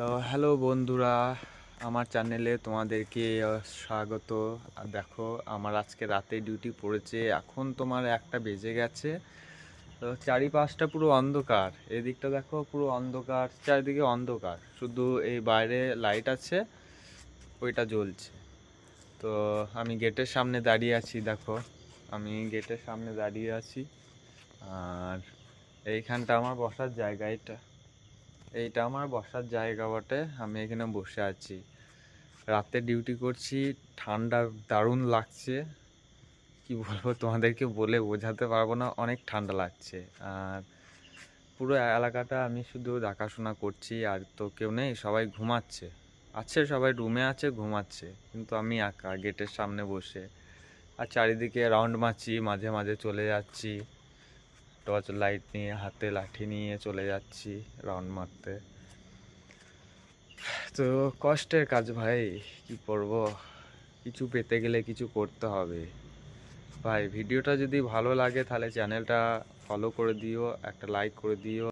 তো হ্যালো বন্ধুরা, আমার চ্যানেলে তোমাদেরকে স্বাগত। আর দেখো, আমার আজকে রাতে ডিউটি পড়েছে। এখন তোমার 1টা বেজে গেছে। তো চারিপাশটা পুরো অন্ধকার। এদিকটা দেখো পুরো অন্ধকার, চারিদিকে অন্ধকার, শুধু এই বাইরে লাইট আছে, ওইটা জ্বলছে। তো আমি গেটের সামনে দাঁড়িয়ে আছি, দেখো আমি গেটের সামনে দাঁড়িয়ে আছি। আর এইখানটা আমার বসার জায়গা, এইটা আমার বসার জায়গা বটে। আমি এখানে বসে আছি, রাতে ডিউটি করছি। ঠান্ডা দারুণ লাগছে, কি বলবো তোমাদেরকে, বলে বোঝাতে পারবো না, অনেক ঠান্ডা লাগছে। আর পুরো এলাকাটা আমি শুধু দেখাশোনা করছি, আর তো কেউ নেই, সবাই ঘুমাচ্ছে। আছে, সবাই রুমে আছে, ঘুমাচ্ছে, কিন্তু আমি একা গেটের সামনে বসে। আর চারিদিকে রাউন্ড মারছি, মাঝে মাঝে চলে যাচ্ছি, টর্চ লাইট নিয়ে, হাতে লাঠি নিয়ে চলে যাচ্ছি রাউন্ড মারতে। তো কষ্টের কাজ ভাই, কি করব, কিছু পেতে গেলে কিছু করতে হবে। ভাই ভিডিওটা যদি ভালো লাগে তাহলে চ্যানেলটা ফলো করে দিও, একটা লাইক করে দিও।